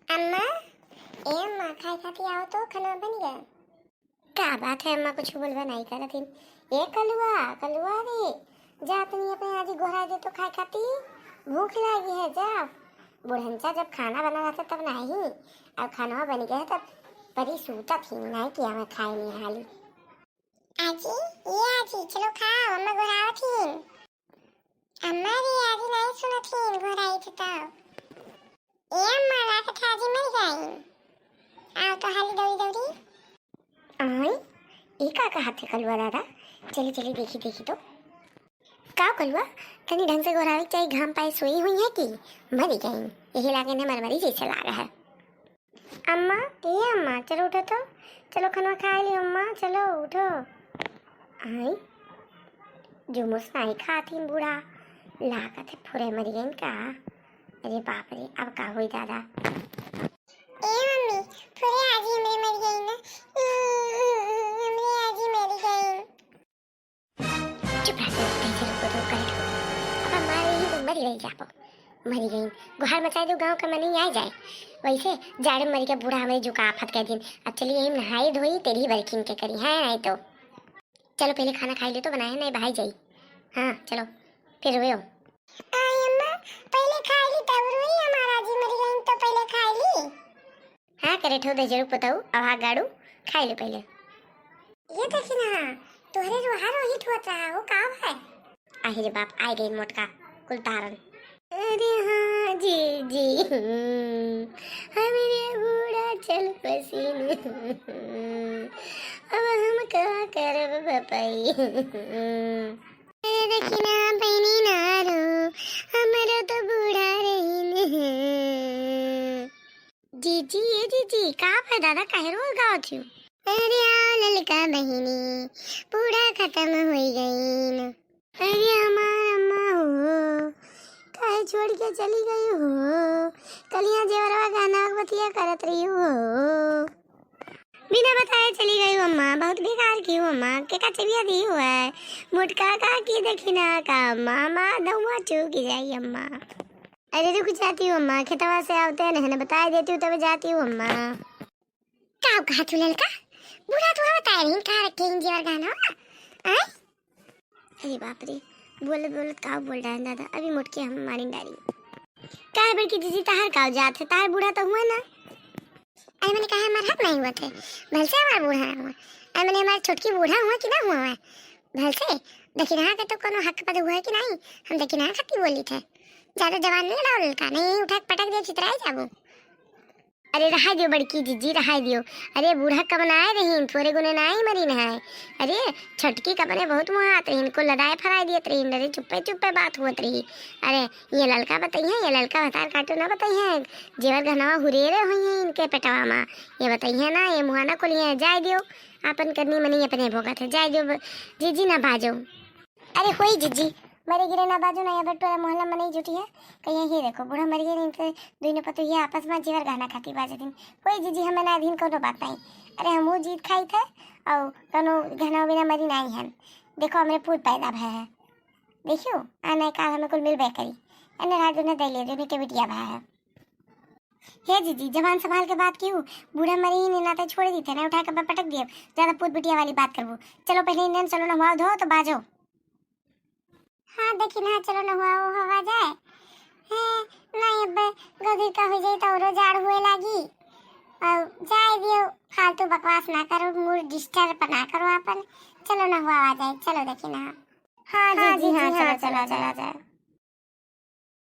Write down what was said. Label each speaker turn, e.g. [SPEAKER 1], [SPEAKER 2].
[SPEAKER 1] अम्मा ए अम्मा खाई खाती आओ तो खाना बन गया। क्या बात है अम्मा कुछ बोलवा नहीं कर थी। ए कलुआ कलुआ रे जा तनी अपने आज गोहरा दे तो खाई खाती भूख लगी है जा। बुढ़ंचा जब खाना बना रहा था तब नहीं अब खाना बन गया तब परी सूता थी नहीं किया मैं खाई नहीं हाली। आजी ये आजी चलो खाओ अम्मा गोहरा थी। अम्मा रे आजी नहीं सुना थी गोहराई थी तो ए अम्मा लाके थाजी मर गई। आओ तो हाली दौड़ी दौड़ी आई ये का कहा थे कलुआ दादा। चली चली देखी देखी तो का कलुआ तनी ढंग से गोरावी चाहिए घाम पाए सोई हुई है कि मरी गई यही लागे ने मरमरी जैसे लागा है। अम्मा ये अम्मा चलो उठो तो चलो खाना खा ली अम्मा चलो उठो। आई जो मुस्काई खाती बूढ़ा लागा थे फुरे मरी गई का। अरे बाप रे अब का हुई दादा। ए मम्मी फुरे आजी मेरी मर गई ना मेरी आजी मर गई। चुप रह तेरे को तो कर अब हमारी ही मरी गई जापो मरी गई गुहार मचाए दो गांव का मन नहीं आ जाए वैसे जाड़े मरी के बूढ़ा हमें झुका आफत के दिन। अब चलिए यही नहाई धोई तेरी बरखीन के करी है नहीं तो चलो पहले खाना खाई ले तो बनाए नहीं भाई जाई। हाँ चलो फिर रोयो पहले खाई ली तब रोई हमारा जी मर गई तो पहले खाई ली। हाँ करे ठो दे जरूर पताऊ अब हाँ गाड़ू खाई ले पहले। ये देखी ना तोहरे रोहा रोहित हुआ था वो काम है। आहिरे बाप आए गई मोटका कुलतारन। अरे हाँ जी जी हमारे बूढ़ा चल पसीने अब हम क्या कर पाई। देखी ना बहनी ना रो हमारा तो बूढ़ा रही जी जी ये जी जी कहाँ है दादा कहे रोज गाँव थी। अरे आओ ललका बहनी बूढ़ा खत्म हो गई न। अरे हमार अम्मा हो काहे छोड़ के चली गई हो कल यहाँ जेवरवा गाना बतिया करत रही हो बिना बताए चली गई हो अम्मा बहुत बेकार की हो अम्मा के का चबिया दी हुआ है मुटका का की देखी ना का मामा दउआ चूक जाई अम्मा। अरे रुक जाती हूँ अम्मा खेतवा से आते नहीं बता देती हूँ तब जाती हूँ अम्मा। क्या कहा तू ललका बुढ़ा तो बताया नहीं कहाँ रखे जेवर गाना आए। अरे बाप रे बोलत बोलत का बोल रहा है दादा अभी मुटके हम मारी डाली का बड़की दीदी ताहर का जात है ताहर बूढ़ा तो हुआ ना। अरे मैंने कहा हमारा हक नहीं हुआ थे भल से हमारा बूढ़ा हुआ। अरे मैंने हमारा छोटकी बूढ़ा हुआ कि ना हुआ है भल से देखी ना के तो कोनो हक पद हुआ है कि नहीं हम देखी ना खत्ती बोली थे ज्यादा जवान नहीं लड़ा लड़का नहीं उठा पटक दिया चितराई जाबो। अरे रहा दियो बड़की जीजी रहा दियो। अरे बूढ़ा कब आए रही थोड़े गुने ना ही मरी नहाए। अरे छटकी कबने बहुत मुहात रही इनको लड़ाई फराई दियत रही अरे चुप्पे चुप्पे बात हुआ रही। अरे ये लड़का बताइए ये लड़का बतार काटो ना बताइए जेवर घनवा हुरेरे हुई है इनके पेटवा में ये बताइए ना ये मुहाना को लिए जाए दियो अपन करनी मनी अपने भोगत है जाए दियो जीजी ना बाजो। अरे होई जीजी मरे गिरे ना बाजू ना ये बटोरा मोहल्ला में नहीं जुटी है कहीं ही देखो बूढ़ा मर गए इनके दोनों पतो ये आपस में जेवर गाना खाती बाजे दिन कोई जीजी हमें ना दिन कोनो बात नहीं। अरे हम वो जीत खाई थे और कोनो घना बिना मरी नहीं है देखो हमें फूल पैदा भय है देखियो आना काल हमें कुल मिल करी अने राजू ने दे ले दो के बिटिया भय है। हे जीजी जवान संभाल के बात क्यों बूढ़ा मरी ही नहीं नाते छोड़ दी थे ना उठा कर पटक दिए ज्यादा पूत बिटिया वाली बात करबो। चलो पहले इंजन चलो नहवा धो तो बाजो। हाँ देखी ना चलो नहवा हवा जाए है नहीं अब गधी का हो जाए तो रोजाड़ हुए लगी और जाए दियो फालतू बकवास ना करो मूड डिस्टर्ब ना करो अपन चलो नहवा आ जाए चलो देखी ना। हाँ जी हाँ चलो चलो चलो जाए।